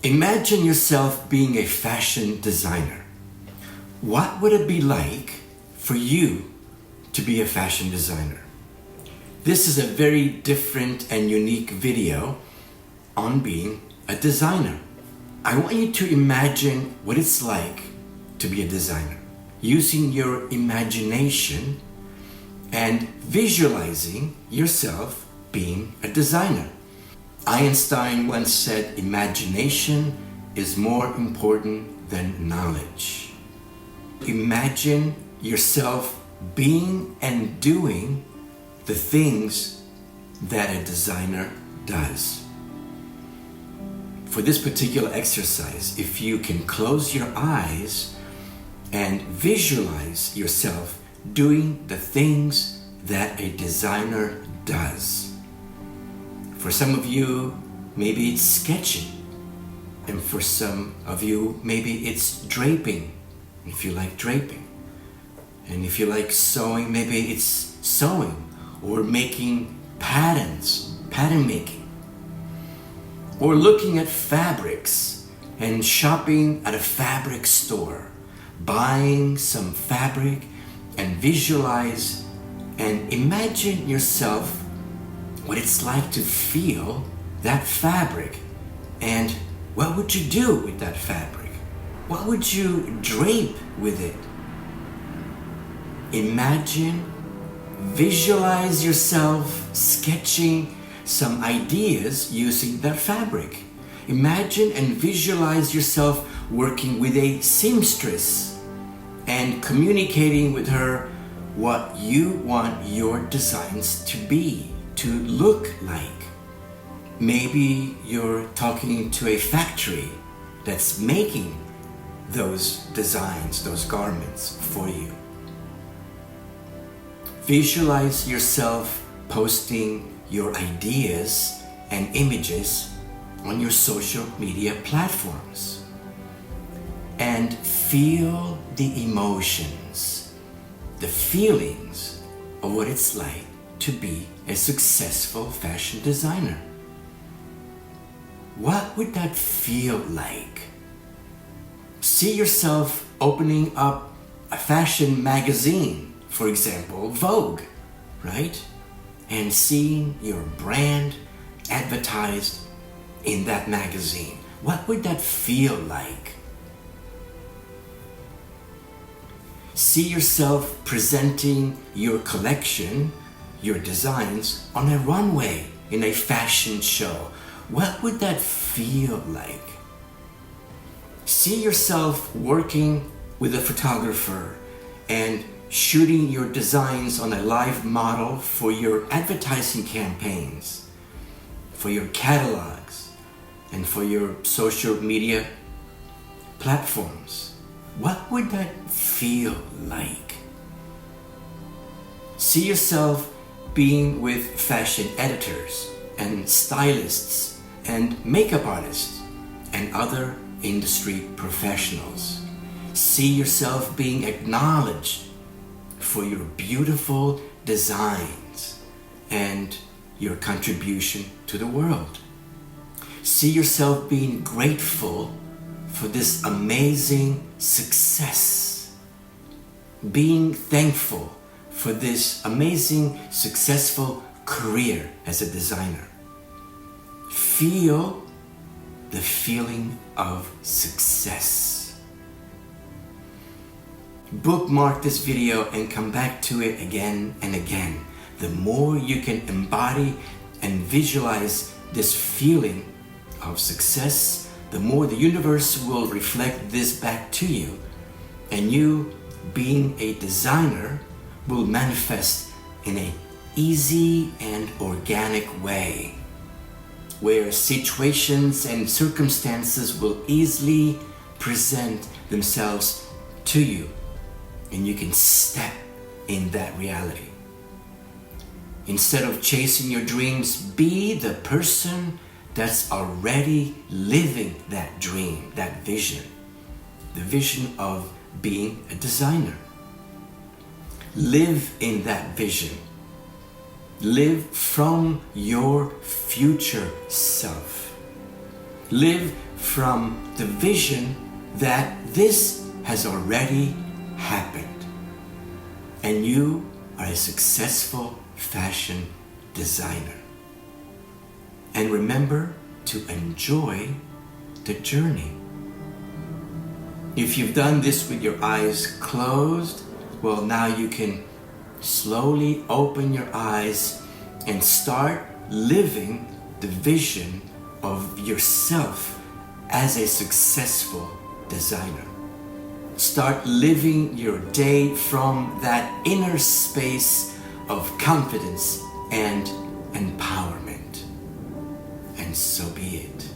Imagine yourself being a fashion designer. What would it be like for you to be a fashion designer? This is a very different and unique video on being a designer. I want you to imagine what it's like to be a designer, using your imagination and visualizing yourself being a designer. Einstein once said, imagination is more important than knowledge. Imagine yourself being and doing the things that a designer does. For this particular exercise, if you can close your eyes and visualize yourself doing the things that a designer does. For some of you, maybe it's sketching. And for some of you, maybe it's draping, if you like draping. And if you like sewing, maybe it's sewing or making patterns, pattern making. Or looking at fabrics and shopping at a fabric store, buying some fabric and visualize and imagine yourself what it's like to feel that fabric, and what would you do with that fabric? What would you drape with it? Imagine, visualize yourself sketching some ideas using that fabric. Imagine and visualize yourself working with a seamstress and communicating with her what you want your designs to be, to look like. Maybe you're talking to a factory that's making those designs, those garments for you. Visualize yourself posting your ideas and images on your social media platforms. And feel the emotions, the feelings of what it's like to be a successful fashion designer. What would that feel like? See yourself opening up a fashion magazine, for example, Vogue, right? And seeing your brand advertised in that magazine. What would that feel like? See yourself presenting your collection, your designs on a runway in a fashion show. What would that feel like? See yourself working with a photographer and shooting your designs on a live model for your advertising campaigns, for your catalogs, and for your social media platforms. What would that feel like? See yourself being with fashion editors and stylists and makeup artists and other industry professionals. See yourself being acknowledged for your beautiful designs and your contribution to the world. See yourself being grateful for this amazing success. Being thankful for this amazing, successful career as a designer. Feel the feeling of success. Bookmark this video and come back to it again and again. The more you can embody and visualize this feeling of success, the more the universe will reflect this back to you. And you, being a designer, will manifest in an easy and organic way, where situations and circumstances will easily present themselves to you, and you can step in that reality. Instead of chasing your dreams, be the person that's already living that dream, that vision, the vision of being a designer. Live in that vision. Live from your future self. Live from the vision that this has already happened and you are a successful fashion designer. And remember to enjoy the journey. If you've done this with your eyes closed, well, now you can slowly open your eyes and start living the vision of yourself as a successful designer. Start living your day from that inner space of confidence and empowerment. And so be it.